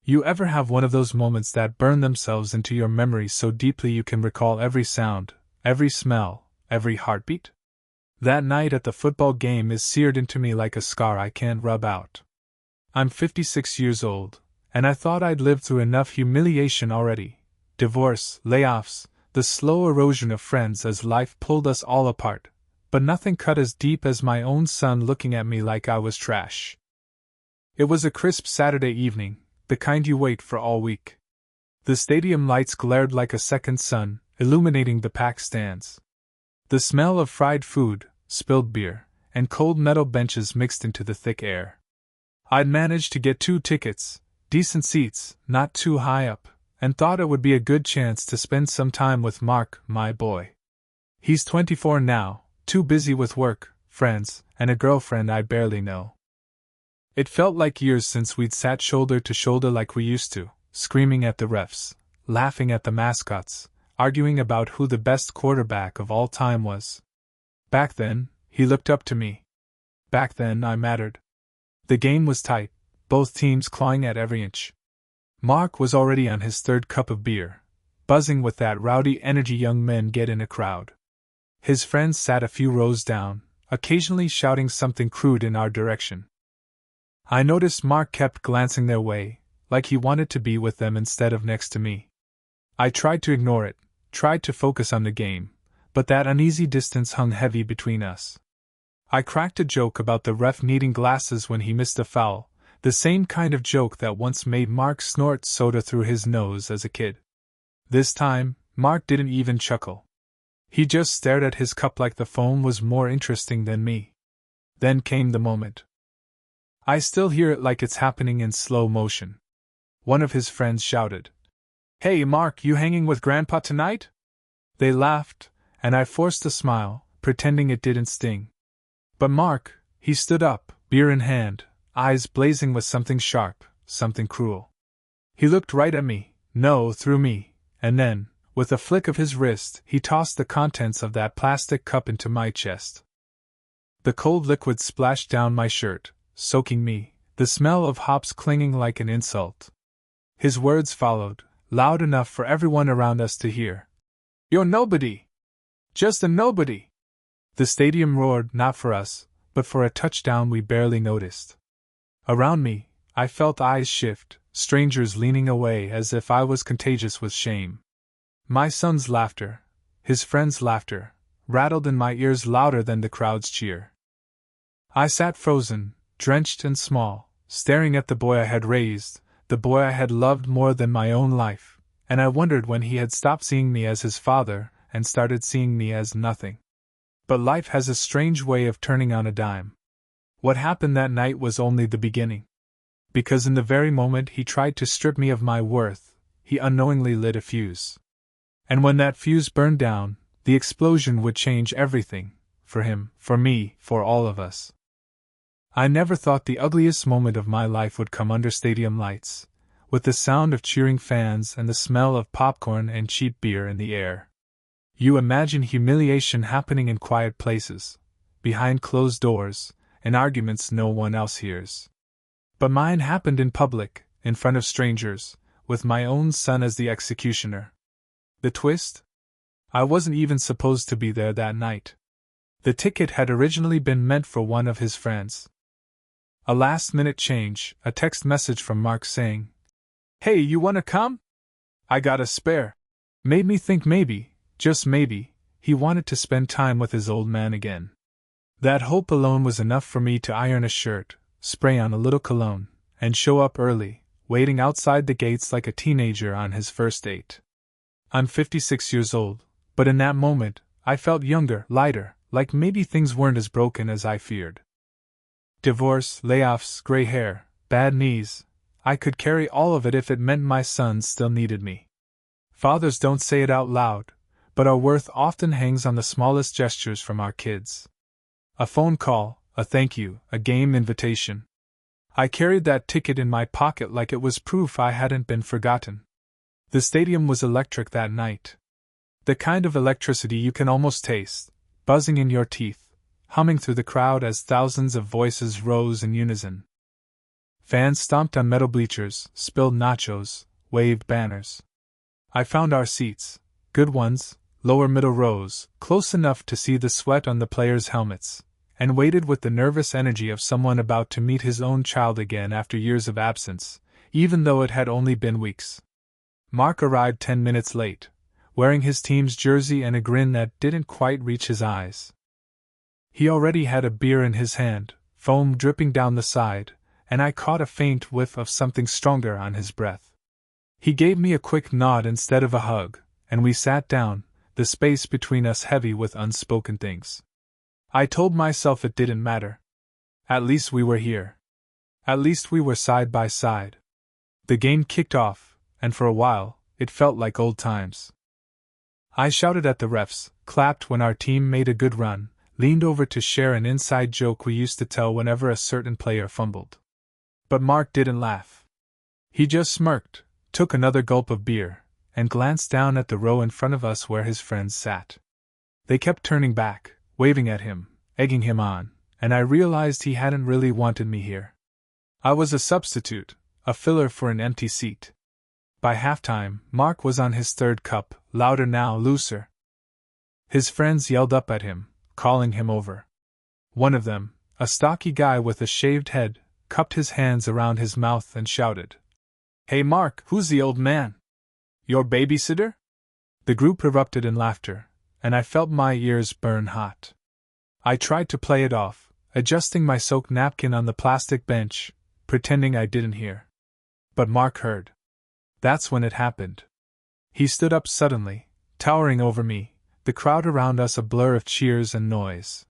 You ever have one of those moments that burn themselves into your memory so deeply you can recall every sound, every smell, every heartbeat? That night at the football game is seared into me like a scar I can't rub out. I'm 56 years old, and I thought I'd lived through enough humiliation already. Divorce, layoffs, the slow erosion of friends as life pulled us all apart, but nothing cut as deep as my own son looking at me like I was trash. It was a crisp Saturday evening, the kind you wait for all week. The stadium lights glared like a second sun, illuminating the packed stands. The smell of fried food, spilled beer, and cold metal benches mixed into the thick air. I'd managed to get 2 tickets, decent seats, not too high up, and thought it would be a good chance to spend some time with Mark, my boy. He's 24 now, too busy with work, friends, and a girlfriend I barely know. It felt like years since we'd sat shoulder to shoulder like we used to, screaming at the refs, laughing at the mascots, arguing about who the best quarterback of all time was. Back then, he looked up to me. Back then, I mattered. The game was tight, both teams clawing at every inch. Mark was already on his 3rd cup of beer, buzzing with that rowdy energy young men get in a crowd. His friends sat a few rows down, occasionally shouting something crude in our direction. I noticed Mark kept glancing their way, like he wanted to be with them instead of next to me. I tried to ignore it, tried to focus on the game, but that uneasy distance hung heavy between us. I cracked a joke about the ref needing glasses when he missed a foul, the same kind of joke that once made Mark snort soda through his nose as a kid. This time, Mark didn't even chuckle. He just stared at his cup like the foam was more interesting than me. Then came the moment. I still hear it like it's happening in slow motion. One of his friends shouted, "Hey Mark, you hanging with Grandpa tonight?" They laughed, and I forced a smile, pretending it didn't sting. But Mark, he stood up, beer in hand, eyes blazing with something sharp, something cruel. He looked right at me, no, through me, and then, with a flick of his wrist, he tossed the contents of that plastic cup into my chest. The cold liquid splashed down my shirt, soaking me, the smell of hops clinging like an insult. His words followed, loud enough for everyone around us to hear. "You're nobody! Just a nobody!" The stadium roared, not for us, but for a touchdown we barely noticed. Around me, I felt eyes shift, strangers leaning away as if I was contagious with shame. My son's laughter, his friend's laughter, rattled in my ears louder than the crowd's cheer. I sat frozen, drenched and small, staring at the boy I had raised, the boy I had loved more than my own life, and I wondered when he had stopped seeing me as his father and started seeing me as nothing. But life has a strange way of turning on a dime. What happened that night was only the beginning. Because in the very moment he tried to strip me of my worth, he unknowingly lit a fuse. And when that fuse burned down, the explosion would change everything, for him, for me, for all of us. I never thought the ugliest moment of my life would come under stadium lights, with the sound of cheering fans and the smell of popcorn and cheap beer in the air. You imagine humiliation happening in quiet places, behind closed doors, in arguments no one else hears. But mine happened in public, in front of strangers, with my own son as the executioner. The twist? I wasn't even supposed to be there that night. The ticket had originally been meant for one of his friends. A last-minute change, a text message from Mark saying, "Hey, you wanna come? I got a spare," made me think maybe, just maybe, he wanted to spend time with his old man again. That hope alone was enough for me to iron a shirt, spray on a little cologne, and show up early, waiting outside the gates like a teenager on his first date. I'm 56 years old, but in that moment, I felt younger, lighter, like maybe things weren't as broken as I feared. Divorce, layoffs, gray hair, bad knees, I could carry all of it if it meant my son still needed me. Fathers don't say it out loud, but our worth often hangs on the smallest gestures from our kids. A phone call, a thank you, a game invitation. I carried that ticket in my pocket like it was proof I hadn't been forgotten. The stadium was electric that night. The kind of electricity you can almost taste, buzzing in your teeth, humming through the crowd as thousands of voices rose in unison. Fans stomped on metal bleachers, spilled nachos, waved banners. I found our seats, good ones, lower middle rows, close enough to see the sweat on the players' helmets, and waited with the nervous energy of someone about to meet his own child again after years of absence, even though it had only been weeks. Mark arrived 10 minutes late, wearing his team's jersey and a grin that didn't quite reach his eyes. He already had a beer in his hand, foam dripping down the side, and I caught a faint whiff of something stronger on his breath. He gave me a quick nod instead of a hug, and we sat down, the space between us heavy with unspoken things. I told myself it didn't matter. At least we were here. At least we were side by side. The game kicked off, and for a while, it felt like old times. I shouted at the refs, clapped when our team made a good run, leaned over to share an inside joke we used to tell whenever a certain player fumbled. But Mark didn't laugh. He just smirked, took another gulp of beer, and glanced down at the row in front of us where his friends sat. They kept turning back, waving at him, egging him on, and I realized he hadn't really wanted me here. I was a substitute, a filler for an empty seat. By halftime, Mark was on his third cup, louder now, looser. His friends yelled up at him, calling him over. One of them, a stocky guy with a shaved head, cupped his hands around his mouth and shouted, "Hey Mark, who's the old man? Your babysitter?" The group erupted in laughter, and I felt my ears burn hot. I tried to play it off, adjusting my soaked napkin on the plastic bench, pretending I didn't hear. But Mark heard. That's when it happened. He stood up suddenly, towering over me, the crowd around us a blur of cheers and noise.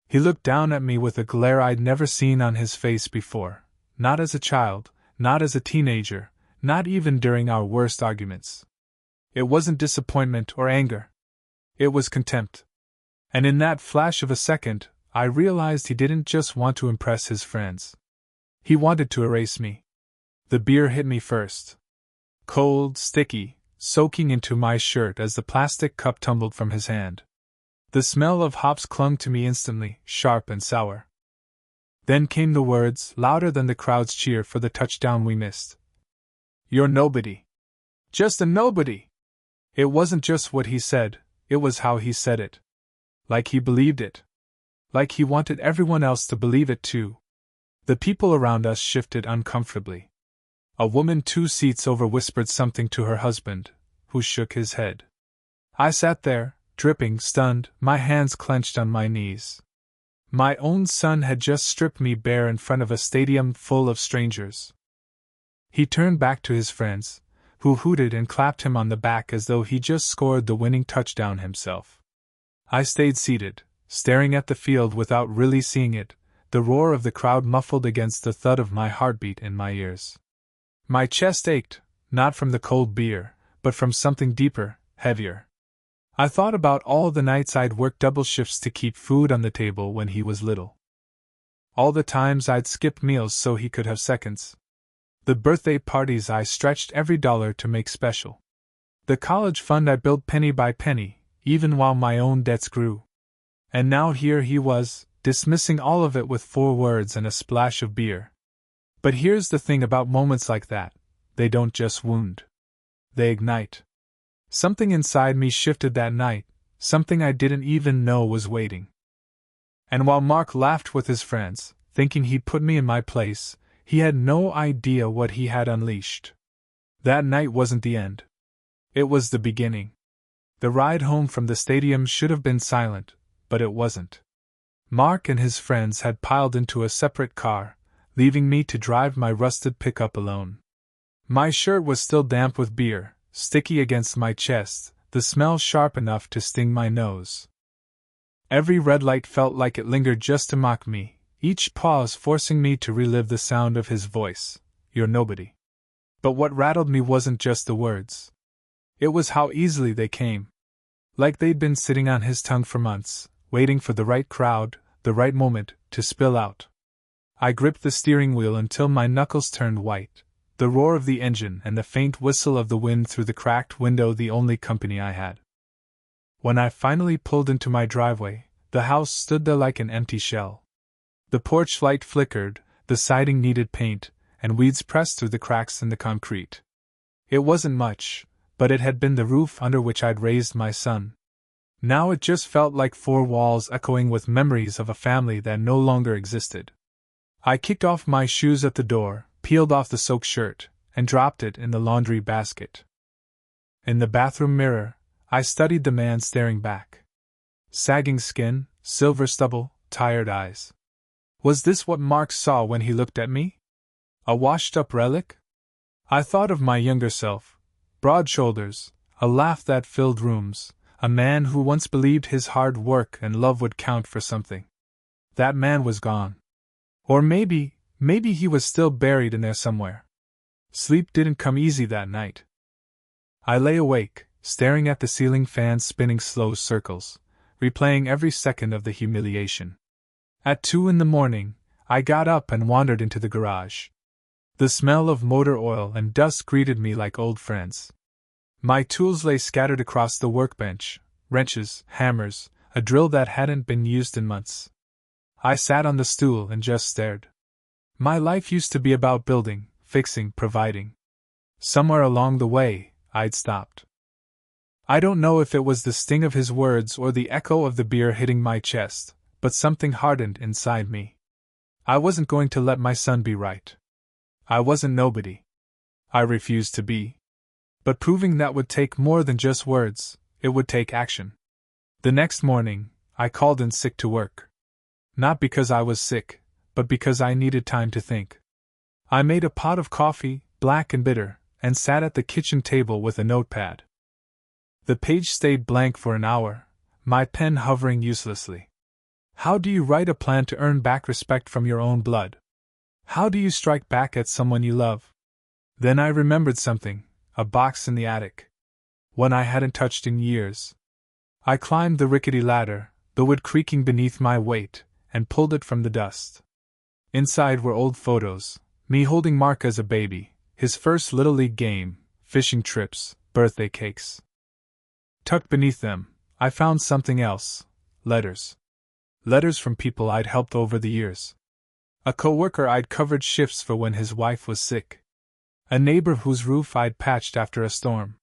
He looked down at me with a glare I'd never seen on his face before, not as a child, not as a teenager, not even during our worst arguments. It wasn't disappointment or anger. It was contempt. And in that flash of a second, I realized he didn't just want to impress his friends. He wanted to erase me. The beer hit me first. Cold, sticky, soaking into my shirt as the plastic cup tumbled from his hand. The smell of hops clung to me instantly, sharp and sour. Then came the words, louder than the crowd's cheer for the touchdown we missed. "You're nobody. Just a nobody." It wasn't just what he said, it was how he said it. Like he believed it. Like he wanted everyone else to believe it too. The people around us shifted uncomfortably. A woman 2 seats over whispered something to her husband, who shook his head. I sat there, dripping, stunned, my hands clenched on my knees. My own son had just stripped me bare in front of a stadium full of strangers. He turned back to his friends, who hooted and clapped him on the back as though he just scored the winning touchdown himself. I stayed seated, staring at the field without really seeing it, the roar of the crowd muffled against the thud of my heartbeat in my ears. My chest ached, not from the cold beer, but from something deeper, heavier. I thought about all the nights I'd worked double shifts to keep food on the table when he was little. All the times I'd skipped meals so he could have seconds. The birthday parties I stretched every dollar to make special. The college fund I built penny by penny, even while my own debts grew. And now here he was, dismissing all of it with 4 words and a splash of beer. But here's the thing about moments like that, they don't just wound. They ignite. Something inside me shifted that night, something I didn't even know was waiting. And while Mark laughed with his friends, thinking he'd put me in my place, he had no idea what he had unleashed. That night wasn't the end. It was the beginning. The ride home from the stadium should have been silent, but it wasn't. Mark and his friends had piled into a separate car, leaving me to drive my rusted pickup alone. My shirt was still damp with beer, sticky against my chest, the smell sharp enough to sting my nose. Every red light felt like it lingered just to mock me, each pause forcing me to relive the sound of his voice, "You're nobody." But what rattled me wasn't just the words. It was how easily they came. Like they'd been sitting on his tongue for months, waiting for the right crowd, the right moment, to spill out. I gripped the steering wheel until my knuckles turned white, the roar of the engine and the faint whistle of the wind through the cracked window the only company I had. When I finally pulled into my driveway, the house stood there like an empty shell. The porch light flickered, the siding needed paint, and weeds pressed through the cracks in the concrete. It wasn't much, but it had been the roof under which I'd raised my son. Now it just felt like four walls echoing with memories of a family that no longer existed. I kicked off my shoes at the door, peeled off the soaked shirt, and dropped it in the laundry basket. In the bathroom mirror, I studied the man staring back. Sagging skin, silver stubble, tired eyes. Was this what Mark saw when he looked at me? A washed-up relic? I thought of my younger self. Broad shoulders, a laugh that filled rooms, a man who once believed his hard work and love would count for something. That man was gone. Or maybe he was still buried in there somewhere. Sleep didn't come easy that night. I lay awake, staring at the ceiling fan spinning slow circles, replaying every second of the humiliation. At 2 a.m, I got up and wandered into the garage. The smell of motor oil and dust greeted me like old friends. My tools lay scattered across the workbench, wrenches, hammers, a drill that hadn't been used in months. I sat on the stool and just stared. My life used to be about building, fixing, providing. Somewhere along the way, I'd stopped. I don't know if it was the sting of his words or the echo of the beer hitting my chest, but something hardened inside me. I wasn't going to let my son be right. I wasn't nobody. I refused to be. But proving that would take more than just words, it would take action. The next morning, I called in sick to work. Not because I was sick, but because I needed time to think. I made a pot of coffee, black and bitter, and sat at the kitchen table with a notepad. The page stayed blank for an hour, my pen hovering uselessly. How do you write a plan to earn back respect from your own blood? How do you strike back at someone you love? Then I remembered something, a box in the attic. One I hadn't touched in years. I climbed the rickety ladder, the wood creaking beneath my weight, and pulled it from the dust. Inside were old photos, me holding Mark as a baby, his first Little League game, fishing trips, birthday cakes. Tucked beneath them, I found something else, letters. Letters from people I'd helped over the years. A co-worker I'd covered shifts for when his wife was sick. A neighbor whose roof I'd patched after a storm.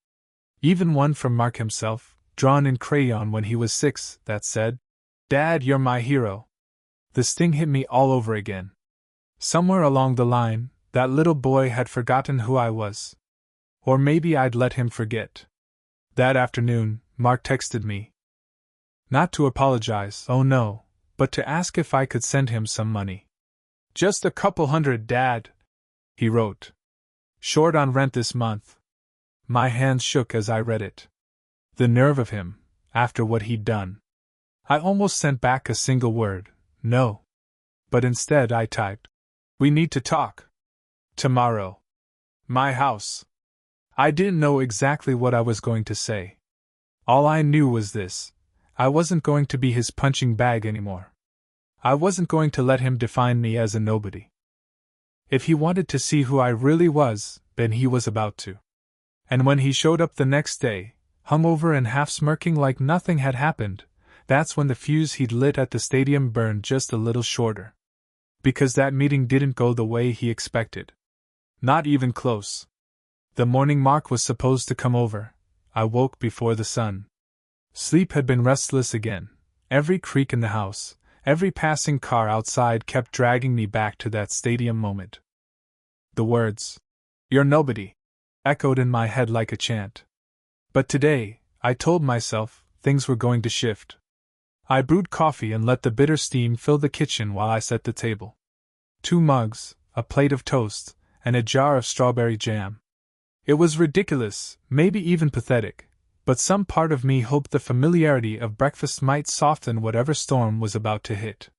Even one from Mark himself, drawn in crayon when he was 6, that said, "Dad, you're my hero." The sting hit me all over again. Somewhere along the line, that little boy had forgotten who I was. Or maybe I'd let him forget. That afternoon, Mark texted me. Not to apologize, oh no, but to ask if I could send him some money. "Just a couple $100, Dad," he wrote. "Short on rent this month." My hands shook as I read it. The nerve of him, after what he'd done. I almost sent back a single word, no. But instead I typed, "We need to talk. Tomorrow. My house." I didn't know exactly what I was going to say. All I knew was this: I wasn't going to be his punching bag anymore. I wasn't going to let him define me as a nobody. If he wanted to see who I really was, then he was about to. And when he showed up the next day, hungover and half smirking like nothing had happened, that's when the fuse he'd lit at the stadium burned just a little shorter. Because that meeting didn't go the way he expected. Not even close. The morning Mark was supposed to come over, I woke before the sun. Sleep had been restless again. Every creak in the house, every passing car outside kept dragging me back to that stadium moment. The words, "You're nobody," echoed in my head like a chant. But today, I told myself, things were going to shift. I brewed coffee and let the bitter steam fill the kitchen while I set the table. 2 mugs, a plate of toast, and a jar of strawberry jam. It was ridiculous, maybe even pathetic, but some part of me hoped the familiarity of breakfast might soften whatever storm was about to hit.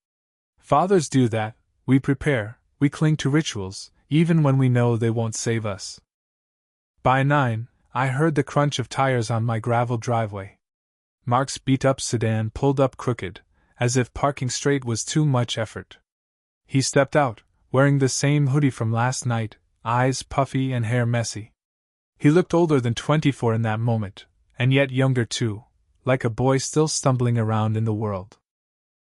Fathers do that, we prepare, we cling to rituals, even when we know they won't save us. By 9, I heard the crunch of tires on my gravel driveway. Mark's beat-up sedan pulled up crooked, as if parking straight was too much effort. He stepped out, wearing the same hoodie from last night, eyes puffy and hair messy. He looked older than 24 in that moment, and yet younger too, like a boy still stumbling around in the world.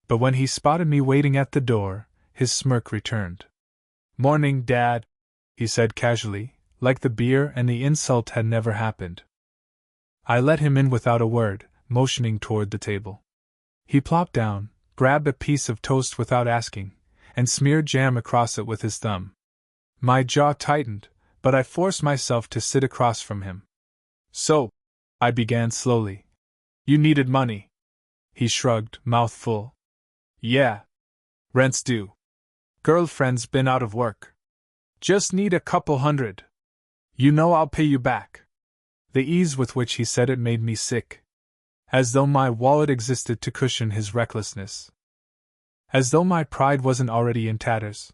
But when he spotted me waiting at the door, his smirk returned. "Morning, Dad," he said casually, like the beer and the insult had never happened. I let him in without a word, motioning toward the table. He plopped down, grabbed a piece of toast without asking, and smeared jam across it with his thumb. My jaw tightened, but I forced myself to sit across from him. "So," I began slowly, "you needed money." He shrugged, mouth full. "Yeah. Rent's due. Girlfriend's been out of work. Just need a couple $100. You know I'll pay you back." The ease with which he said it made me sick. As though my wallet existed to cushion his recklessness. As though my pride wasn't already in tatters.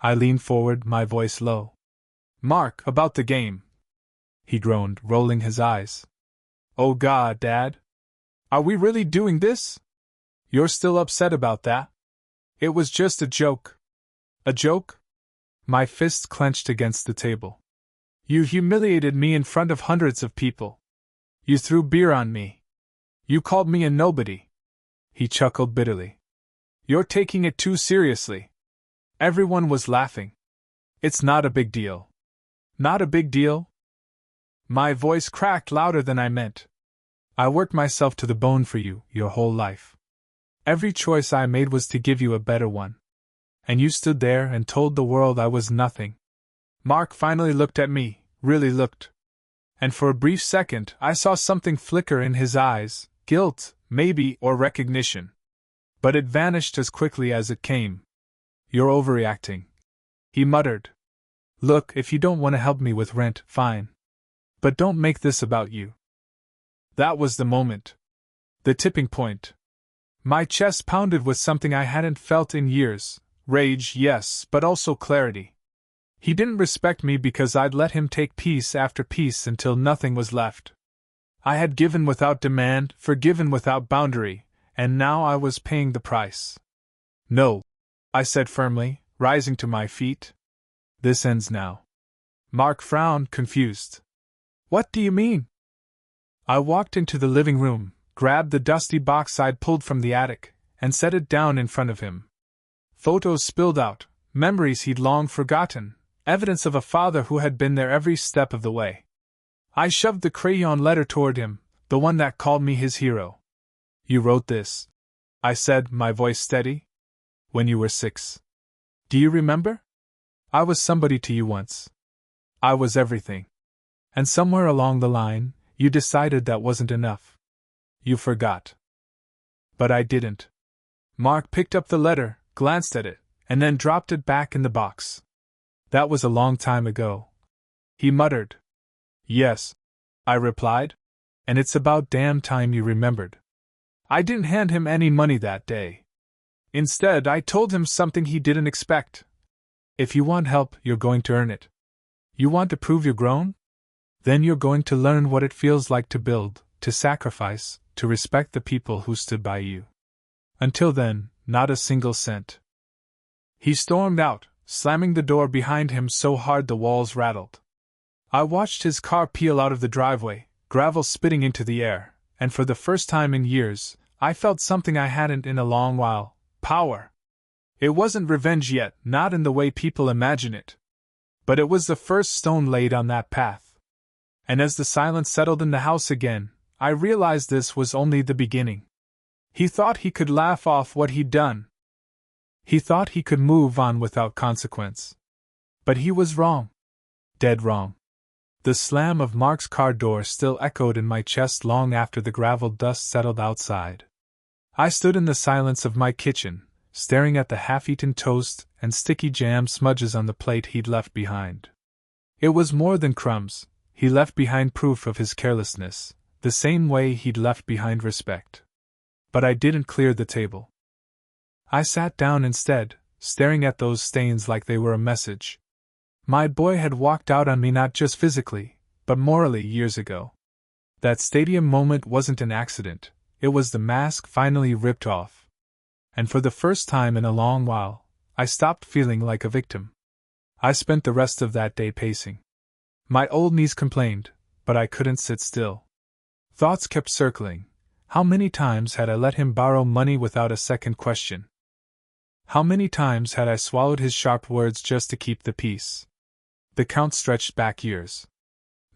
I leaned forward, my voice low. "Mark, about the game," he groaned, rolling his eyes. "Oh God, Dad. Are we really doing this? You're still upset about that? It was just a joke." "A joke?" My fists clenched against the table. "You humiliated me in front of hundreds of people. You threw beer on me. You called me a nobody." He chuckled bitterly. "You're taking it too seriously. Everyone was laughing. It's not a big deal." "Not a big deal?" My voice cracked louder than I meant. "I worked myself to the bone for you, your whole life. Every choice I made was to give you a better one. And you stood there and told the world I was nothing." Mark finally looked at me, really looked. And for a brief second I saw something flicker in his eyes, guilt, maybe, or recognition. But it vanished as quickly as it came. "You're overreacting," he muttered. "Look, if you don't want to help me with rent, fine. But don't make this about you." That was the moment. The tipping point. My chest pounded with something I hadn't felt in years. Rage, yes, but also clarity. He didn't respect me because I'd let him take piece after piece until nothing was left. I had given without demand, forgiven without boundary, and now I was paying the price. "No," I said firmly, rising to my feet. "This ends now." Mark frowned, confused. "What do you mean?" I walked into the living room, grabbed the dusty box I'd pulled from the attic, and set it down in front of him. Photos spilled out, memories he'd long forgotten, evidence of a father who had been there every step of the way. I shoved the crayon letter toward him, the one that called me his hero. "You wrote this," I said, my voice steady, "when you were 6. Do you remember? I was somebody to you once. I was everything. And somewhere along the line, you decided that wasn't enough. You forgot." But I didn't. Mark picked up the letter, glanced at it, and then dropped it back in the box. "That was a long time ago," he muttered. "Yes," I replied, "and it's about damn time you remembered." I didn't hand him any money that day. Instead, I told him something he didn't expect. "If you want help, you're going to earn it. You want to prove you're grown? Then you're going to learn what it feels like to build, to sacrifice, to respect the people who stood by you. Until then, not a single cent." He stormed out, slamming the door behind him so hard the walls rattled. I watched his car peel out of the driveway, gravel spitting into the air, and for the first time in years, I felt something I hadn't in a long while: power. It wasn't revenge yet, not in the way people imagine it. But it was the first stone laid on that path. And as the silence settled in the house again, I realized this was only the beginning. He thought he could laugh off what he'd done. He thought he could move on without consequence. But he was wrong. Dead wrong. The slam of Mark's car door still echoed in my chest long after the gravel dust settled outside. I stood in the silence of my kitchen, staring at the half-eaten toast and sticky jam smudges on the plate he'd left behind. It was more than crumbs. He left behind proof of his carelessness, the same way he'd left behind respect. But I didn't clear the table. I sat down instead, staring at those stains like they were a message. My boy had walked out on me not just physically, but morally years ago. That stadium moment wasn't an accident, it was the mask finally ripped off. And for the first time in a long while, I stopped feeling like a victim. I spent the rest of that day pacing. My old knees complained, but I couldn't sit still. Thoughts kept circling. How many times had I let him borrow money without a second question? How many times had I swallowed his sharp words just to keep the peace? The count stretched back years.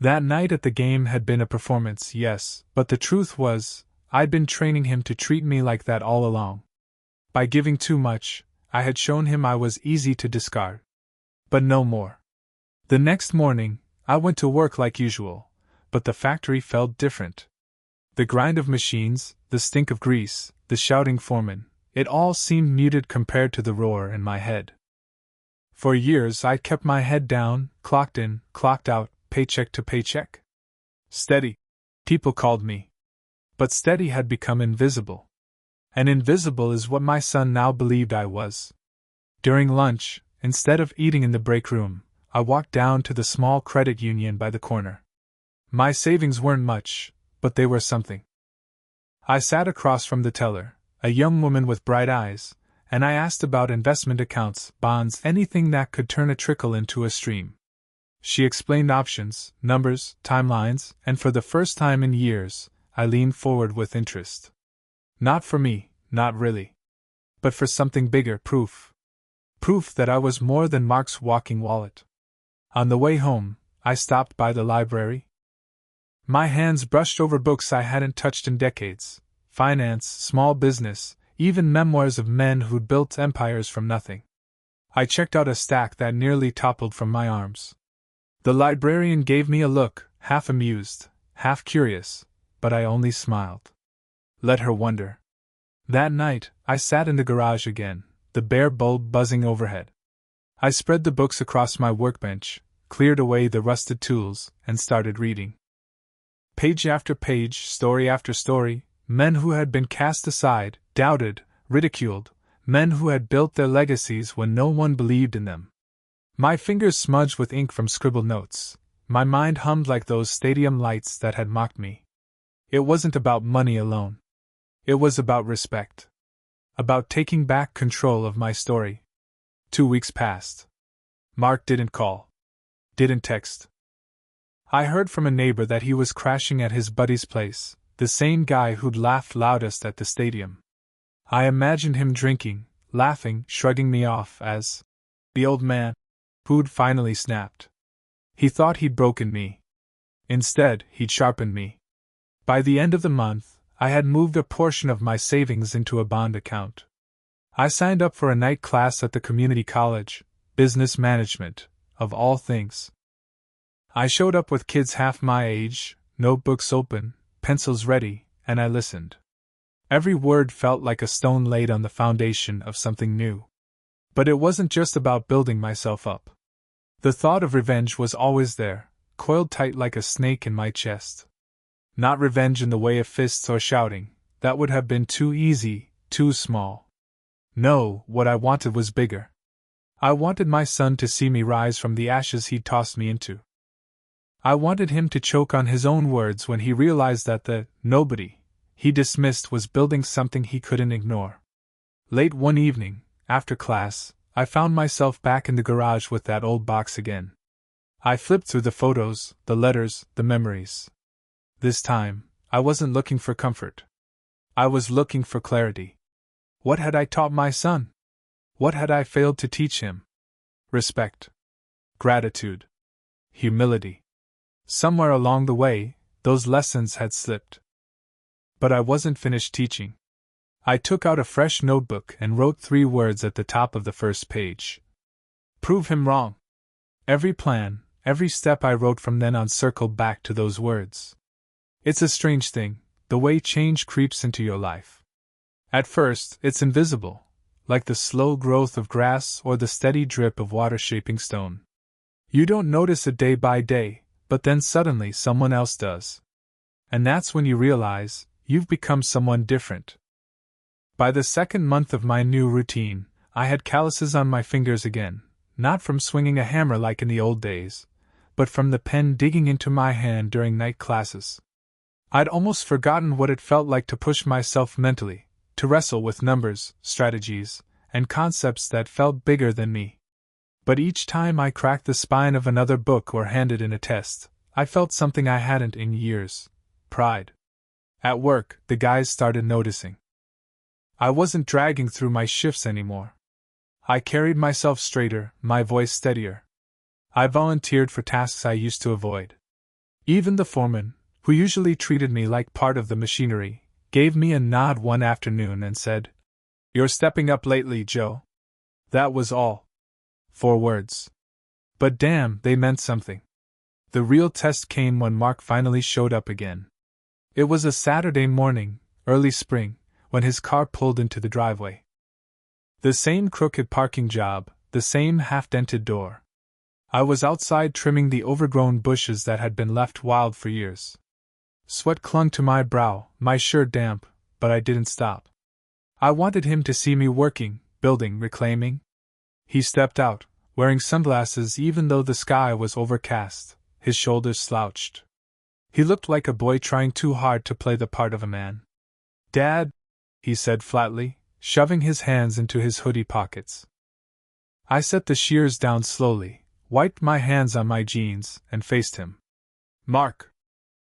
That night at the game had been a performance, yes, but the truth was, I'd been training him to treat me like that all along. By giving too much, I had shown him I was easy to discard. But no more. The next morning, I went to work like usual, but the factory felt different. The grind of machines, the stink of grease, the shouting foreman, it all seemed muted compared to the roar in my head. For years I'd kept my head down, clocked in, clocked out, paycheck to paycheck. Steady, people called me. But steady had become invisible. And invisible is what my son now believed I was. During lunch, instead of eating in the break room, I walked down to the small credit union by the corner. My savings weren't much, but they were something. I sat across from the teller, a young woman with bright eyes, and I asked about investment accounts, bonds, anything that could turn a trickle into a stream. She explained options, numbers, timelines, and for the first time in years, I leaned forward with interest. Not for me, not really. But for something bigger, proof. Proof that I was more than Mark's walking wallet. On the way home, I stopped by the library. My hands brushed over books I hadn't touched in decades. Finance, small business, even memoirs of men who'd built empires from nothing. I checked out a stack that nearly toppled from my arms. The librarian gave me a look, half amused, half curious, but I only smiled. Let her wonder. That night, I sat in the garage again, the bare bulb buzzing overhead. I spread the books across my workbench, cleared away the rusted tools, and started reading. Page after page, story after story, men who had been cast aside, doubted, ridiculed, men who had built their legacies when no one believed in them. My fingers smudged with ink from scribbled notes. My mind hummed like those stadium lights that had mocked me. It wasn't about money alone. It was about respect. About taking back control of my story. 2 weeks passed. Mark didn't call. Didn't text. I heard from a neighbor that he was crashing at his buddy's place, the same guy who'd laughed loudest at the stadium. I imagined him drinking, laughing, shrugging me off as the old man who'd finally snapped. He thought he'd broken me. Instead, he'd sharpened me. By the end of the month, I had moved a portion of my savings into a bond account. I signed up for a night class at the community college, business management, of all things. I showed up with kids half my age, notebooks open, pencils ready, and I listened. Every word felt like a stone laid on the foundation of something new. But it wasn't just about building myself up. The thought of revenge was always there, coiled tight like a snake in my chest. Not revenge in the way of fists or shouting, that would have been too easy, too small. No, what I wanted was bigger. I wanted my son to see me rise from the ashes he'd tossed me into. I wanted him to choke on his own words when he realized that the nobody he dismissed was building something he couldn't ignore. Late one evening, after class, I found myself back in the garage with that old box again. I flipped through the photos, the letters, the memories. This time, I wasn't looking for comfort. I was looking for clarity. What had I taught my son? What had I failed to teach him? Respect. Gratitude. Humility. Somewhere along the way, those lessons had slipped. But I wasn't finished teaching. I took out a fresh notebook and wrote 3 words at the top of the first page. Prove him wrong. Every plan, every step I wrote from then on circled back to those words. It's a strange thing, the way change creeps into your life. At first, it's invisible, like the slow growth of grass or the steady drip of water shaping stone. You don't notice it day by day, but then suddenly someone else does. And that's when you realize you've become someone different. By the second month of my new routine, I had calluses on my fingers again, not from swinging a hammer like in the old days, but from the pen digging into my hand during night classes. I'd almost forgotten what it felt like to push myself mentally, to wrestle with numbers, strategies, and concepts that felt bigger than me. But each time I cracked the spine of another book or handed in a test, I felt something I hadn't in years: pride. At work, the guys started noticing. I wasn't dragging through my shifts anymore. I carried myself straighter, my voice steadier. I volunteered for tasks I used to avoid. Even the foreman, who usually treated me like part of the machinery, gave me a nod one afternoon and said, "You're stepping up lately, Joe." That was all. 4 words. But damn, they meant something. The real test came when Mark finally showed up again. It was a Saturday morning, early spring, when his car pulled into the driveway. The same crooked parking job, the same half-dented door. I was outside trimming the overgrown bushes that had been left wild for years. Sweat clung to my brow, my shirt damp, but I didn't stop. I wanted him to see me working, building, reclaiming. He stepped out, wearing sunglasses even though the sky was overcast, his shoulders slouched. He looked like a boy trying too hard to play the part of a man. "Dad," he said flatly, shoving his hands into his hoodie pockets. I set the shears down slowly, wiped my hands on my jeans, and faced him. "Mark."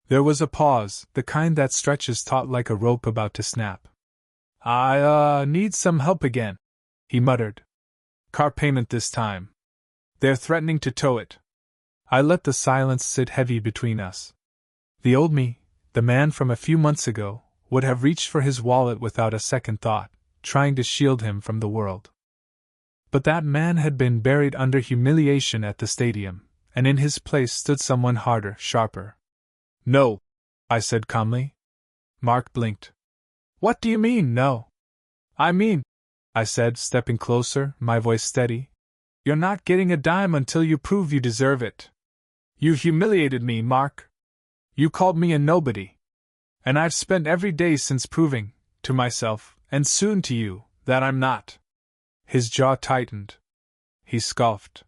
There was a pause, the kind that stretches taut like a rope about to snap. I need some help again," he muttered. "Car payment this time. They're threatening to tow it." I let the silence sit heavy between us. The old me, the man from a few months ago, would have reached for his wallet without a second thought, trying to shield him from the world. But that man had been buried under humiliation at the stadium, and in his place stood someone harder, sharper. "No," I said calmly. Mark blinked. "What do you mean, no?" "I mean," I said, stepping closer, my voice steady, "you're not getting a dime until you prove you deserve it. You humiliated me, Mark. You called me a nobody. And I've spent every day since proving, to myself, and soon to you, that I'm not." His jaw tightened. He scoffed.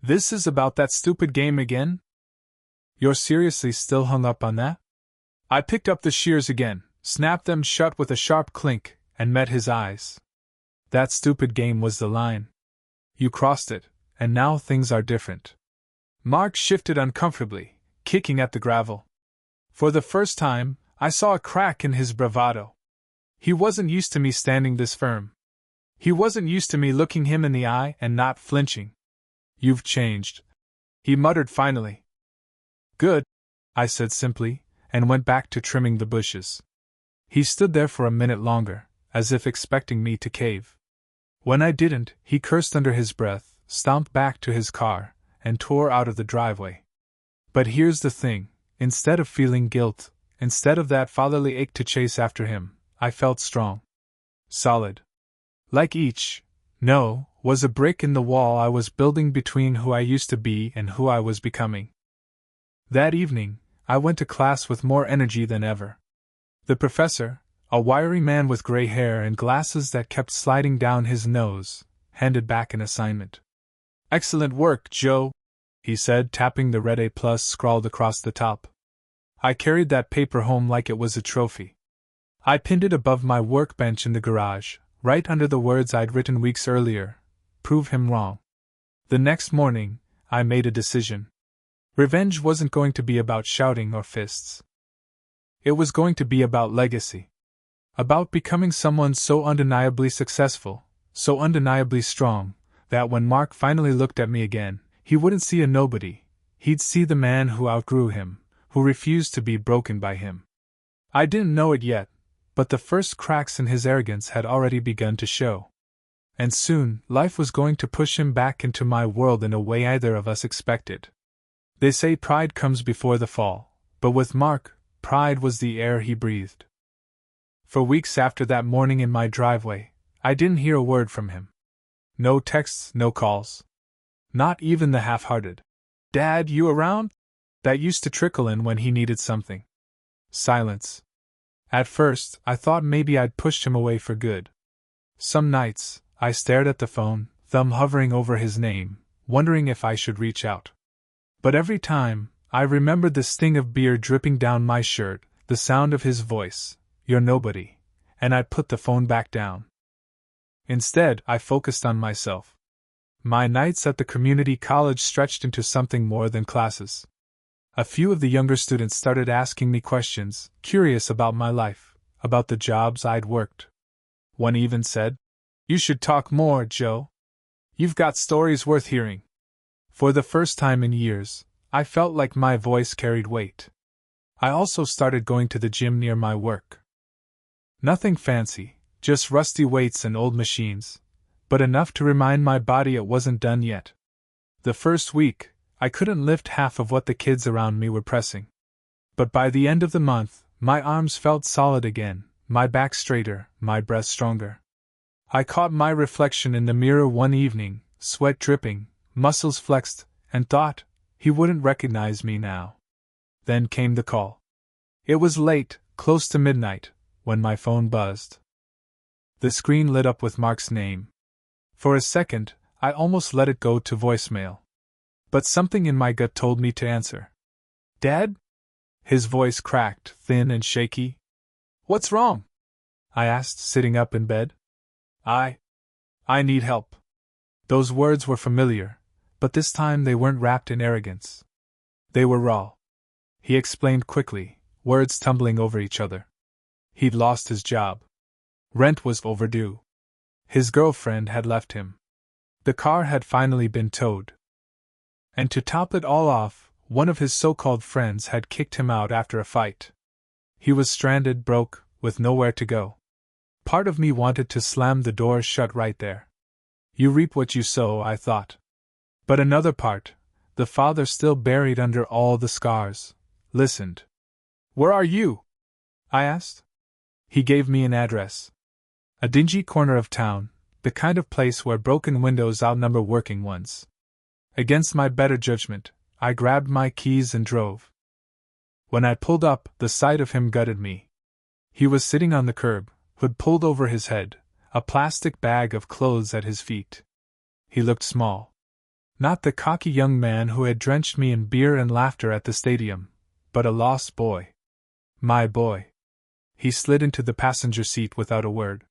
"This is about that stupid game again? You're seriously still hung up on that?" I picked up the shears again, snapped them shut with a sharp clink, and met his eyes. "That stupid game was the line. You crossed it, and now things are different." Mark shifted uncomfortably, kicking at the gravel. For the first time, I saw a crack in his bravado. He wasn't used to me standing this firm. He wasn't used to me looking him in the eye and not flinching. "You've changed," he muttered finally. "Good," I said simply, and went back to trimming the bushes. He stood there for a minute longer, as if expecting me to cave. When I didn't, he cursed under his breath, stomped back to his car, and tore out of the driveway. But here's the thing, instead of feeling guilt, instead of that fatherly ache to chase after him, I felt strong. Solid. Like was a brick in the wall I was building between who I used to be and who I was becoming. That evening, I went to class with more energy than ever. The professor, a wiry man with gray hair and glasses that kept sliding down his nose, handed back an assignment. "Excellent work, Joe," he said, tapping the red A+ scrawled across the top. I carried that paper home like it was a trophy. I pinned it above my workbench in the garage, right under the words I'd written weeks earlier, "Prove him wrong." The next morning, I made a decision. Revenge wasn't going to be about shouting or fists. It was going to be about legacy. About becoming someone so undeniably successful, so undeniably strong, that when Mark finally looked at me again, he wouldn't see a nobody, he'd see the man who outgrew him, who refused to be broken by him. I didn't know it yet, but the first cracks in his arrogance had already begun to show. And soon, life was going to push him back into my world in a way either of us expected. They say pride comes before the fall, but with Mark, pride was the air he breathed. For weeks after that morning in my driveway, I didn't hear a word from him. No texts, no calls. Not even the half-hearted, "Dad, you around?" that used to trickle in when he needed something. Silence. At first, I thought maybe I'd pushed him away for good. Some nights, I stared at the phone, thumb hovering over his name, wondering if I should reach out. But every time, I remembered the sting of beer dripping down my shirt, the sound of his voice, "You're nobody," and I put the phone back down. Instead, I focused on myself. My nights at the community college stretched into something more than classes. A few of the younger students started asking me questions, curious about my life, about the jobs I'd worked. One even said, "You should talk more, Joe. You've got stories worth hearing. For the first time in years, I felt like my voice carried weight. I also started going to the gym near my work. Nothing fancy, just rusty weights and old machines, but enough to remind my body it wasn't done yet. The first week, I couldn't lift half of what the kids around me were pressing. But by the end of the month, my arms felt solid again, my back straighter, my breath stronger. I caught my reflection in the mirror one evening, sweat dripping, muscles flexed, and thought, he wouldn't recognize me now. Then came the call. It was late, close to midnight, when my phone buzzed. The screen lit up with Mark's name. For a second, I almost let it go to voicemail. But something in my gut told me to answer. "Dad?" His voice cracked, thin and shaky. "What's wrong?" I asked, sitting up in bed. I need help." Those words were familiar, but this time they weren't wrapped in arrogance. They were raw. He explained quickly, words tumbling over each other. He'd lost his job. Rent was overdue. His girlfriend had left him. The car had finally been towed. And to top it all off, one of his so-called friends had kicked him out after a fight. He was stranded, broke, with nowhere to go. Part of me wanted to slam the door shut right there. You reap what you sow, I thought. But another part, the father still buried under all the scars, listened. "Where are you?" I asked. He gave me an address. A dingy corner of town, the kind of place where broken windows outnumber working ones. Against my better judgment, I grabbed my keys and drove. When I pulled up, the sight of him gutted me. He was sitting on the curb, hood pulled over his head, a plastic bag of clothes at his feet. He looked small. Not the cocky young man who had drenched me in beer and laughter at the stadium, but a lost boy. My boy. He slid into the passenger seat without a word.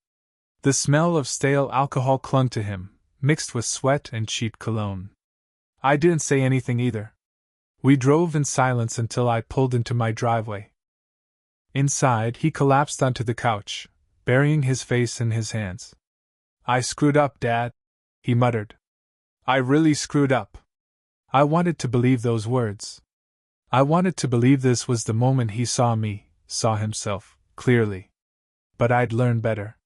The smell of stale alcohol clung to him, mixed with sweat and cheap cologne. I didn't say anything either. We drove in silence until I pulled into my driveway. Inside, he collapsed onto the couch, burying his face in his hands. "I screwed up, Dad," he muttered. "I really screwed up." I wanted to believe those words. I wanted to believe this was the moment he saw me, saw himself, clearly. But I'd learned better.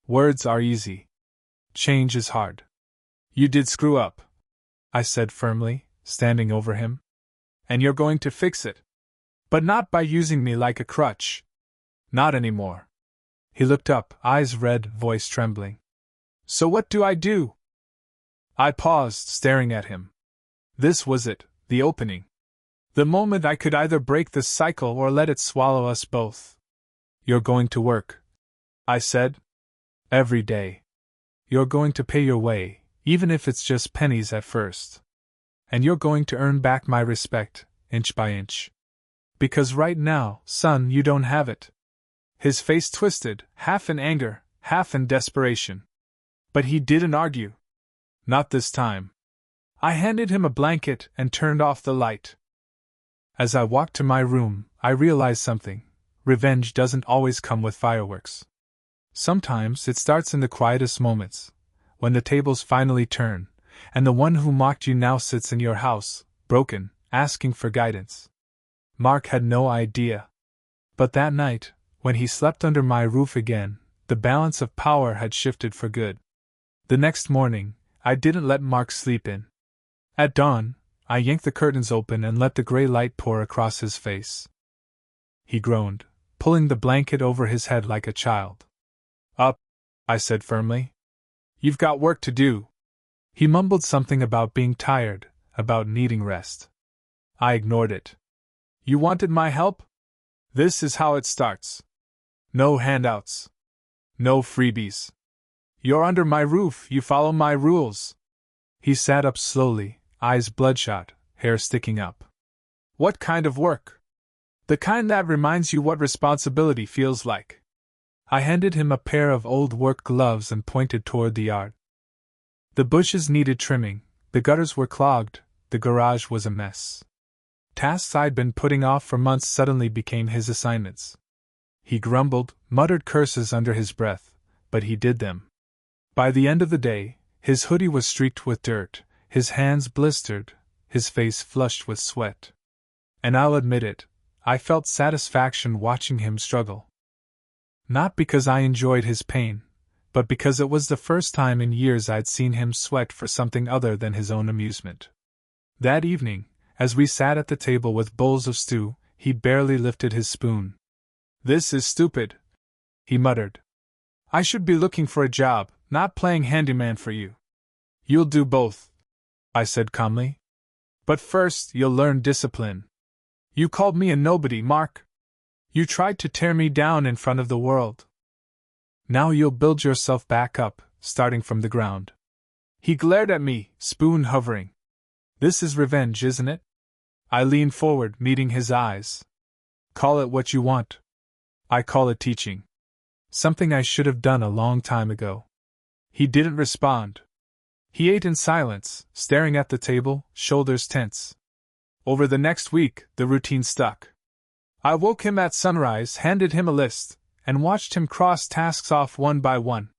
Words are easy. Change is hard. "You did screw up," I said firmly, standing over him. "And you're going to fix it. But not by using me like a crutch. Not anymore." He looked up, eyes red, voice trembling. "So what do I do?" I paused, staring at him. This was it, the opening. The moment I could either break the cycle or let it swallow us both. "You're going to work," I said. "Every day. You're going to pay your way, even if it's just pennies at first. And you're going to earn back my respect, inch by inch. Because right now, son, you don't have it." His face twisted, half in anger, half in desperation. But he didn't argue. Not this time. I handed him a blanket and turned off the light. As I walked to my room, I realized something. Revenge doesn't always come with fireworks. Sometimes it starts in the quietest moments, when the tables finally turn, and the one who mocked you now sits in your house, broken, asking for guidance. Mark had no idea. But that night, when he slept under my roof again, the balance of power had shifted for good. The next morning, I didn't let Mark sleep in. At dawn, I yanked the curtains open and let the gray light pour across his face. He groaned, pulling the blanket over his head like a child. "Up," I said firmly. "You've got work to do." He mumbled something about being tired, about needing rest. I ignored it. "You wanted my help? This is how it starts. No handouts. No freebies. You're under my roof, you follow my rules." He sat up slowly, eyes bloodshot, hair sticking up. "What kind of work? The kind that reminds you what responsibility feels like." I handed him a pair of old work gloves and pointed toward the yard. The bushes needed trimming, the gutters were clogged, the garage was a mess. Tasks I'd been putting off for months suddenly became his assignments. He grumbled, muttered curses under his breath, but he did them. By the end of the day, His hoodie was streaked with dirt, his hands blistered, his face flushed with sweat. And I'll admit it, I felt satisfaction watching him struggle. Not because I enjoyed his pain, but because it was the first time in years I'd seen him sweat for something other than his own amusement. That evening, as we sat at the table with bowls of stew, he barely lifted his spoon. "This is stupid," he muttered. "I should be looking for a job, not playing handyman for you." "You'll do both," I said calmly. "But first, you'll learn discipline. You called me a nobody, Mark. You tried to tear me down in front of the world. Now you'll build yourself back up, starting from the ground." He glared at me, spoon hovering. "This is revenge, isn't it?" I leaned forward, meeting his eyes. "Call it what you want. I call it teaching. Something I should have done a long time ago." He didn't respond. He ate in silence, staring at the table, shoulders tense. Over the next week, the routine stuck. I woke him at sunrise, handed him a list, and watched him cross tasks off one by one.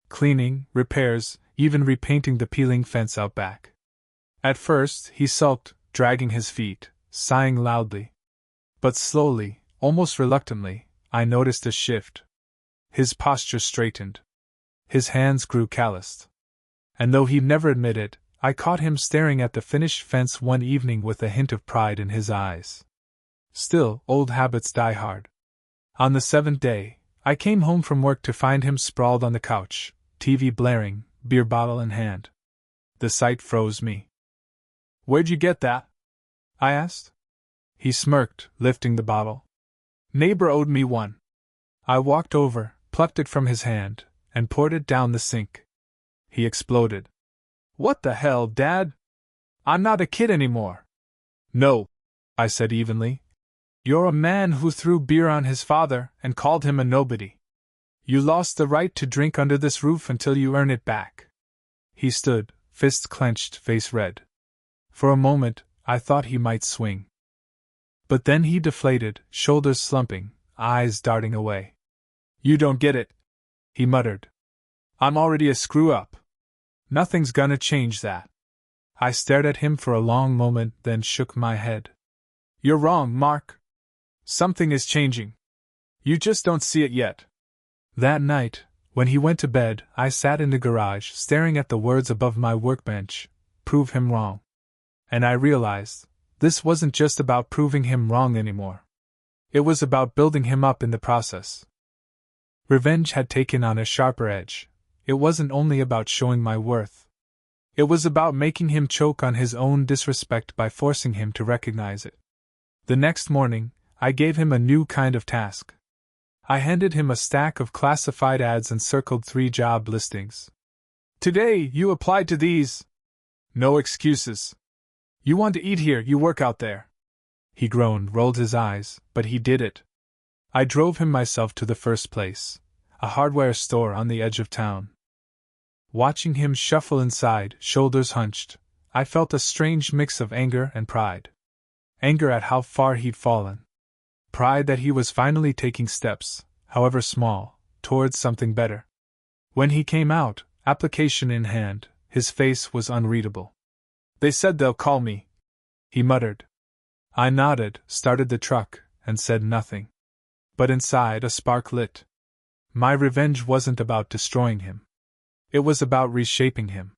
Cleaning, repairs, even repainting the peeling fence out back. At first, he sulked, dragging his feet, sighing loudly. But slowly, almost reluctantly, I noticed a shift. His posture straightened. His hands grew calloused. And though he'd never admit it, I caught him staring at the finished fence one evening with a hint of pride in his eyes. Still, old habits die hard. On the 7th day, I came home from work to find him sprawled on the couch, TV blaring, beer bottle in hand. The sight froze me. "Where'd you get that?" I asked. He smirked, lifting the bottle. "Neighbor owed me one." I walked over, plucked it from his hand, and poured it down the sink. He exploded. "What the hell, Dad? I'm not a kid anymore." "No," I said evenly. "You're a man who threw beer on his father and called him a nobody. You lost the right to drink under this roof until you earn it back." He stood, fists clenched, face red. For a moment, I thought he might swing. But then he deflated, shoulders slumping, eyes darting away. "You don't get it," he muttered. "I'm already a screw-up. Nothing's gonna change that." I stared at him for a long moment, then shook my head. "You're wrong, Mark. Something is changing. You just don't see it yet." That night, when he went to bed, I sat in the garage, staring at the words above my workbench, "Prove him wrong." And I realized, this wasn't just about proving him wrong anymore. It was about building him up in the process. Revenge had taken on a sharper edge. It wasn't only about showing my worth. It was about making him choke on his own disrespect by forcing him to recognize it. The next morning, I gave him a new kind of task. I handed him a stack of classified ads and circled 3 job listings. "Today, you applied to these. No excuses. You want to eat here, you work out there." He groaned, rolled his eyes, but he did it. I drove him myself to the first place, a hardware store on the edge of town. Watching him shuffle inside, shoulders hunched, I felt a strange mix of anger and pride. Anger at how far he'd fallen. Pride that he was finally taking steps, however small, towards something better. When he came out, application in hand, his face was unreadable. "They said they'll call me," he muttered. I nodded, started the truck, and said nothing. But inside a spark lit. My revenge wasn't about destroying him. It was about reshaping him.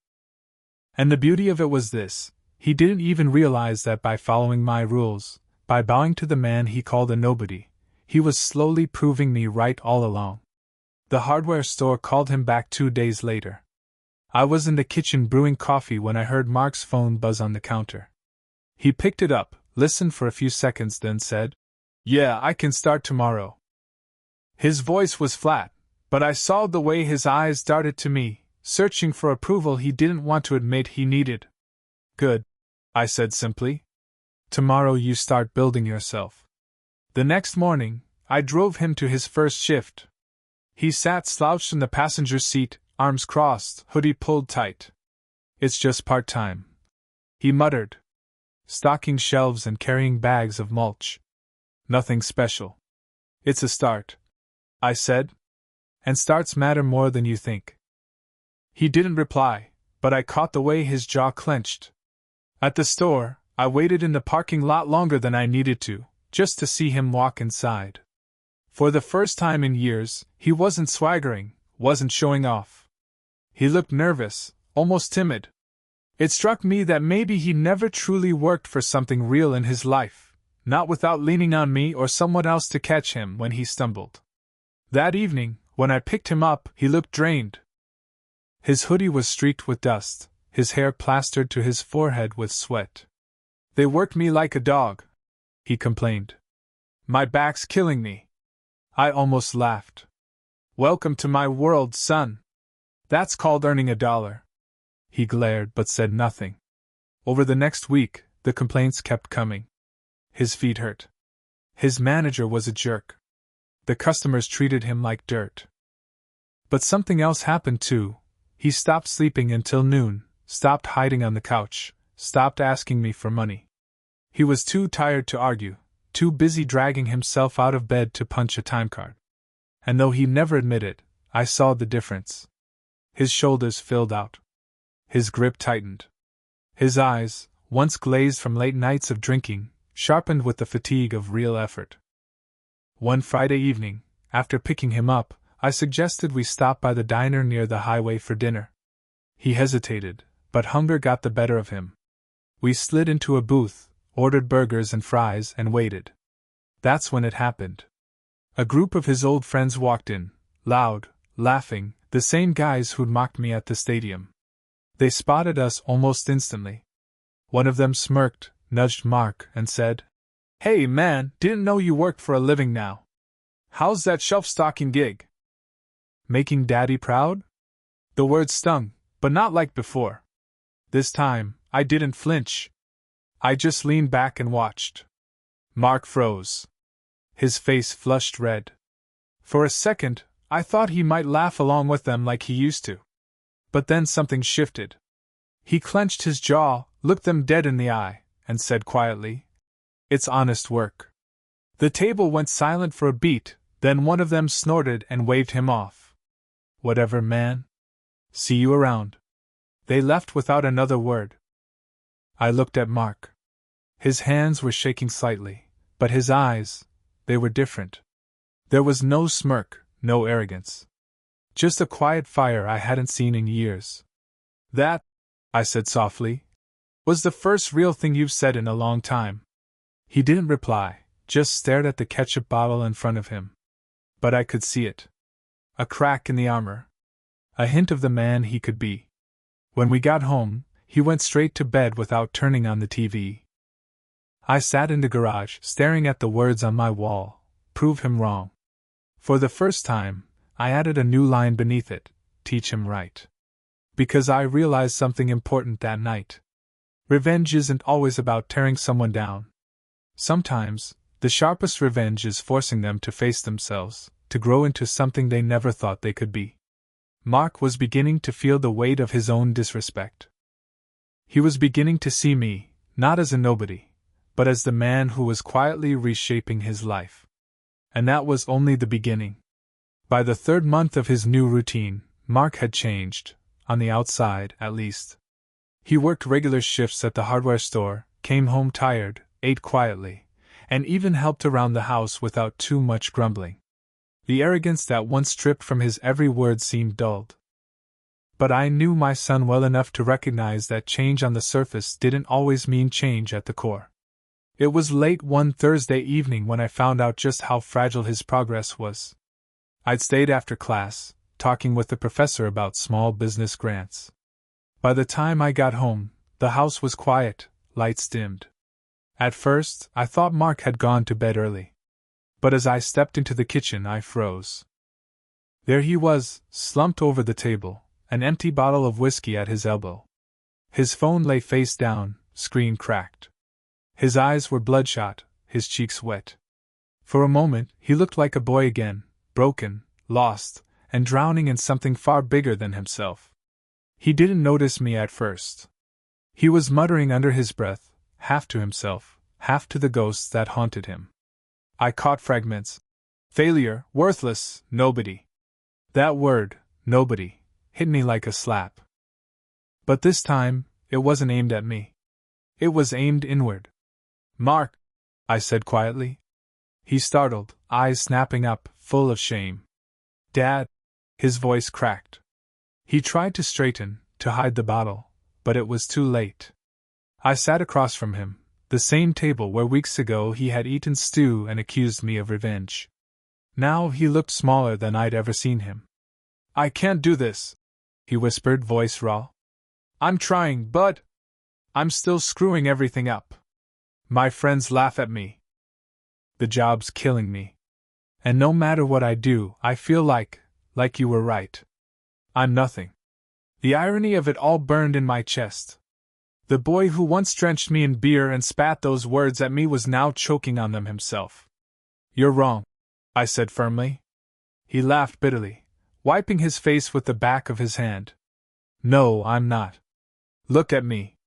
And the beauty of it was this: he didn't even realize that by following my rules, by bowing to the man he called a nobody, he was slowly proving me right all along. The hardware store called him back 2 days later. I was in the kitchen brewing coffee when I heard Mark's phone buzz on the counter. He picked it up, listened for a few seconds, then said, "Yeah, I can start tomorrow." His voice was flat, but I saw the way his eyes darted to me, searching for approval he didn't want to admit he needed. "Good," I said simply. "Tomorrow you start building yourself." The next morning, I drove him to his first shift. He sat slouched in the passenger seat, arms crossed, hoodie pulled tight. "It's just part-time," he muttered. "Stocking shelves and carrying bags of mulch. Nothing special." "It's a start," I said. "And starts matter more than you think." He didn't reply, but I caught the way his jaw clenched. At the store, I waited in the parking lot longer than I needed to, just to see him walk inside. For the first time in years, he wasn't swaggering, wasn't showing off. He looked nervous, almost timid. It struck me that maybe he never truly worked for something real in his life, not without leaning on me or someone else to catch him when he stumbled. That evening, when I picked him up, he looked drained. His hoodie was streaked with dust, his hair plastered to his forehead with sweat. "They worked me like a dog," he complained. "My back's killing me." I almost laughed. "Welcome to my world, son. That's called earning $1. He glared but said nothing. Over the next week, the complaints kept coming. His feet hurt. His manager was a jerk. The customers treated him like dirt. But something else happened too. He stopped sleeping until noon, stopped hiding on the couch, stopped asking me for money. He was too tired to argue, too busy dragging himself out of bed to punch a time card. And though he never admitted, I saw the difference. His shoulders filled out. His grip tightened. His eyes, once glazed from late nights of drinking, sharpened with the fatigue of real effort. One Friday evening, after picking him up, I suggested we stop by the diner near the highway for dinner. He hesitated, but hunger got the better of him. We slid into a booth, ordered burgers and fries, and waited. That's when it happened. A group of his old friends walked in, loud, laughing, the same guys who'd mocked me at the stadium. They spotted us almost instantly. One of them smirked, nudged Mark, and said, "Hey man, didn't know you worked for a living now. How's that shelf-stocking gig? Making Daddy proud?" The word stung, but not like before. This time, I didn't flinch. I just leaned back and watched. Mark froze. His face flushed red. For a second, I thought he might laugh along with them like he used to. But then something shifted. He clenched his jaw, looked them dead in the eye, and said quietly, "It's honest work." The table went silent for a beat, then one of them snorted and waved him off. "Whatever, man. See you around." They left without another word. I looked at Mark. His hands were shaking slightly, but his eyes, they were different. There was no smirk, no arrogance. Just a quiet fire I hadn't seen in years. "That," I said softly, "was the first real thing you've said in a long time." He didn't reply, just stared at the ketchup bottle in front of him. But I could see it. A crack in the armor. A hint of the man he could be. When we got home, he went straight to bed without turning on the TV. I sat in the garage, staring at the words on my wall, "Prove him wrong." For the first time, I added a new line beneath it, "Teach him right." Because I realized something important that night. Revenge isn't always about tearing someone down. Sometimes, the sharpest revenge is forcing them to face themselves, to grow into something they never thought they could be. Mark was beginning to feel the weight of his own disrespect. He was beginning to see me, not as a nobody, but as the man who was quietly reshaping his life. And that was only the beginning. By the third month of his new routine, Mark had changed, on the outside, at least. He worked regular shifts at the hardware store, came home tired, ate quietly, and even helped around the house without too much grumbling. The arrogance that once stripped from his every word seemed dulled. But I knew my son well enough to recognize that change on the surface didn't always mean change at the core. It was late one Thursday evening when I found out just how fragile his progress was. I'd stayed after class, talking with the professor about small business grants. By the time I got home, the house was quiet, lights dimmed. At first, I thought Mark had gone to bed early. But as I stepped into the kitchen, I froze. There he was, slumped over the table, an empty bottle of whiskey at his elbow. His phone lay face down, screen cracked. His eyes were bloodshot, his cheeks wet. For a moment, he looked like a boy again, broken, lost, and drowning in something far bigger than himself. He didn't notice me at first. He was muttering under his breath, half to himself, half to the ghosts that haunted him. I caught fragments. Failure, worthless, nobody. That word, nobody, hit me like a slap. But this time, it wasn't aimed at me. It was aimed inward. "Mark," I said quietly. He startled, eyes snapping up, full of shame. "Dad!" His voice cracked. He tried to straighten, to hide the bottle, but it was too late. I sat across from him, the same table where weeks ago he had eaten stew and accused me of revenge. Now he looked smaller than I'd ever seen him. "I can't do this," he whispered, voice raw. "I'm trying, but I'm still screwing everything up. My friends laugh at me. The job's killing me. And no matter what I do, I feel like you were right. I'm nothing." The irony of it all burned in my chest. The boy who once drenched me in beer and spat those words at me was now choking on them himself. "You're wrong," I said firmly. He laughed bitterly, wiping his face with the back of his hand. "No, I'm not. Look at me."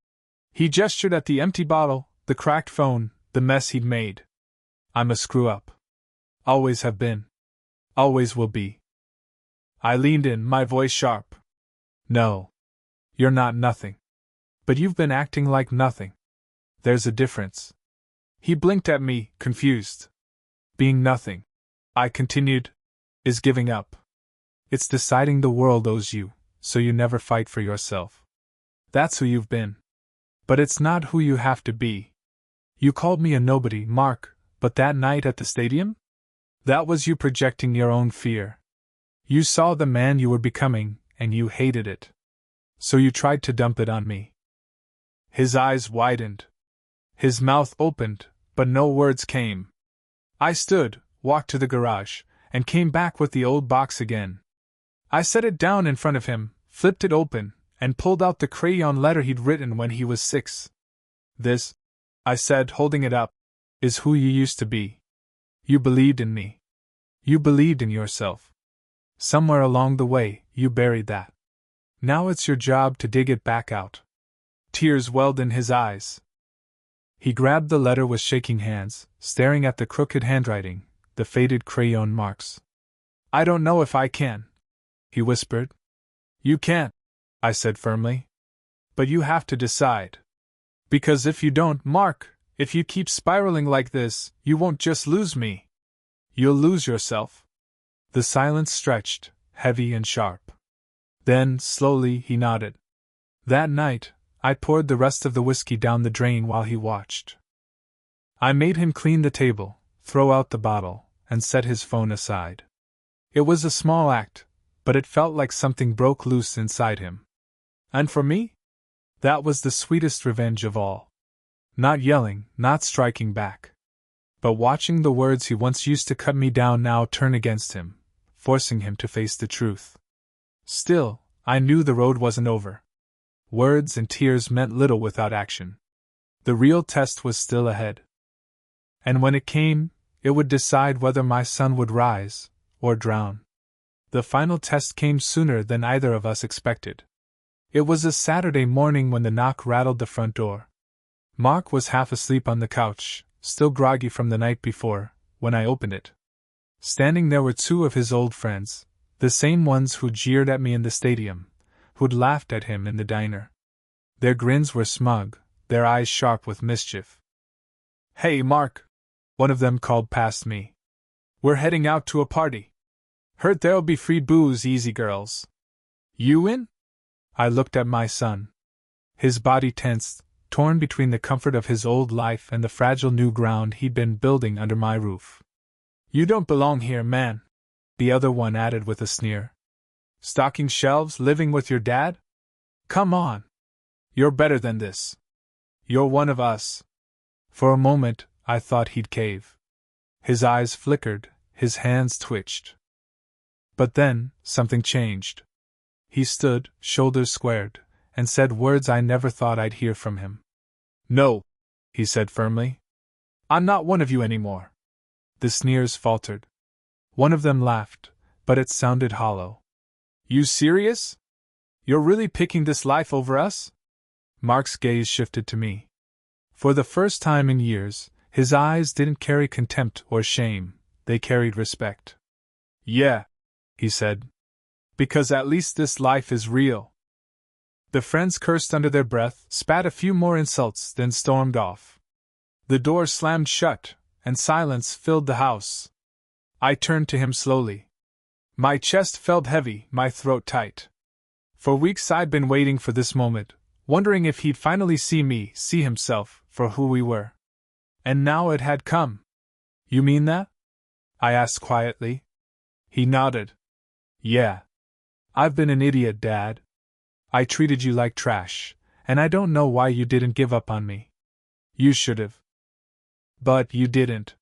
He gestured at the empty bottle, the cracked phone, the mess he'd made. "I'm a screw-up. Always have been. Always will be." I leaned in, my voice sharp. "No. You're not nothing. But you've been acting like nothing. There's a difference." He blinked at me, confused. "Being nothing," I continued, "is giving up. It's deciding the world owes you, so you never fight for yourself. That's who you've been. But it's not who you have to be. You called me a nobody, Mark, but that night at the stadium? That was you projecting your own fear. You saw the man you were becoming, and you hated it. So you tried to dump it on me." His eyes widened. His mouth opened, but no words came. I stood, walked to the garage, and came back with the old box again. I set it down in front of him, flipped it open, and pulled out the crayon letter he'd written when he was 6. "This," I said, holding it up, "is who you used to be. You believed in me. You believed in yourself. Somewhere along the way, you buried that. Now it's your job to dig it back out." Tears welled in his eyes. He grabbed the letter with shaking hands, staring at the crooked handwriting, the faded crayon marks. "I don't know if I can," he whispered. "You can't," I said firmly. "But you have to decide. Because if you don't, Mark, if you keep spiraling like this, you won't just lose me. You'll lose yourself." The silence stretched, heavy and sharp. Then, slowly, he nodded. That night, I poured the rest of the whiskey down the drain while he watched. I made him clean the table, throw out the bottle, and set his phone aside. It was a small act, but it felt like something broke loose inside him. And for me? That was the sweetest revenge of all. Not yelling, not striking back. But watching the words he once used to cut me down now turn against him, forcing him to face the truth. Still, I knew the road wasn't over. Words and tears meant little without action. The real test was still ahead. And when it came, it would decide whether my son would rise, or drown. The final test came sooner than either of us expected. It was a Saturday morning when the knock rattled the front door. Mark was half asleep on the couch, still groggy from the night before, when I opened it. Standing there were 2 of his old friends, the same ones who jeered at me in the stadium, who'd laughed at him in the diner. Their grins were smug, their eyes sharp with mischief. "Hey, Mark," one of them called past me. "We're heading out to a party. Heard there'll be free booze, easy girls. You in?" I looked at my son. His body tensed, torn between the comfort of his old life and the fragile new ground he'd been building under my roof. "You don't belong here, man," the other one added with a sneer. "Stocking shelves, living with your dad? Come on. You're better than this. You're one of us." For a moment, I thought he'd cave. His eyes flickered, his hands twitched. But then, something changed. He stood, shoulders squared, and said words I never thought I'd hear from him. "No," he said firmly. "I'm not one of you anymore." The sneers faltered. One of them laughed, but it sounded hollow. "You serious? You're really picking this life over us?" Mark's gaze shifted to me. For the first time in years, his eyes didn't carry contempt or shame, they carried respect. "Yeah," he said. Because at least this life is real. The friends cursed under their breath, spat a few more insults, then stormed off. The door slammed shut, and silence filled the house. I turned to him slowly. My chest felt heavy, my throat tight. For weeks I'd been waiting for this moment, wondering if he'd finally see me, see himself, for who we were. And now it had come. You mean that? I asked quietly. He nodded. Yeah. I've been an idiot, Dad. I treated you like trash, and I don't know why you didn't give up on me. You should've. But you didn't.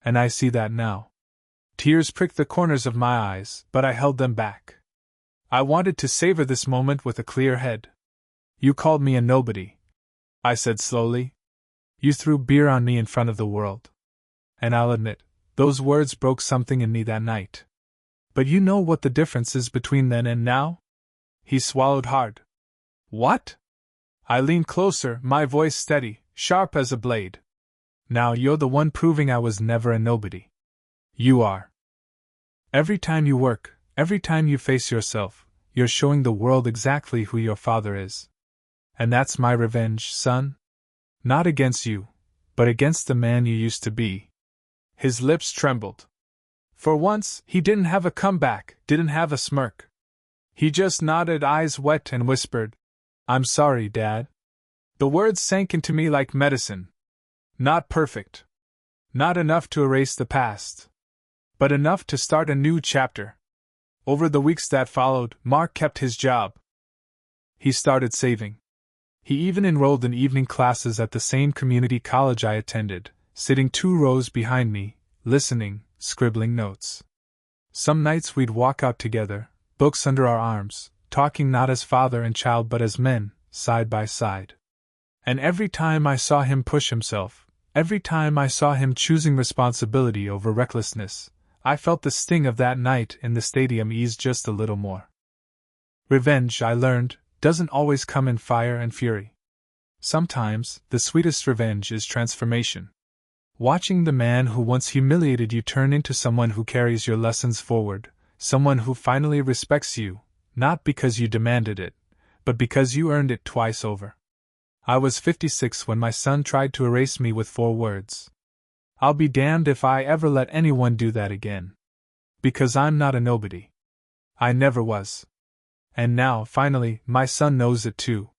And I see that now. Tears pricked the corners of my eyes, but I held them back. I wanted to savor this moment with a clear head. You called me a nobody, I said slowly. You threw beer on me in front of the world. And I'll admit, those words broke something in me that night. But you know what the difference is between then and now? He swallowed hard. What? I leaned closer, my voice steady, sharp as a blade. Now you're the one proving I was never a nobody. You are. Every time you work, every time you face yourself, you're showing the world exactly who your father is. And that's my revenge, son. Not against you, but against the man you used to be. His lips trembled. For once, he didn't have a comeback, didn't have a smirk. He just nodded, eyes wet, and whispered, I'm sorry, Dad. The words sank into me like medicine. Not perfect. Not enough to erase the past. But enough to start a new chapter. Over the weeks that followed, Mark kept his job. He started saving. He even enrolled in evening classes at the same community college I attended, sitting 2 rows behind me, listening, scribbling notes. Some nights we'd walk out together, books under our arms, talking not as father and child but as men, side by side. And every time I saw him push himself, every time I saw him choosing responsibility over recklessness, I felt the sting of that night in the stadium ease just a little more. Revenge, I learned, doesn't always come in fire and fury. Sometimes, the sweetest revenge is transformation. Watching the man who once humiliated you turn into someone who carries your lessons forward, someone who finally respects you, not because you demanded it, but because you earned it twice over. I was 56 when my son tried to erase me with 4 words. I'll be damned if I ever let anyone do that again. Because I'm not a nobody. I never was. And now, finally, my son knows it too.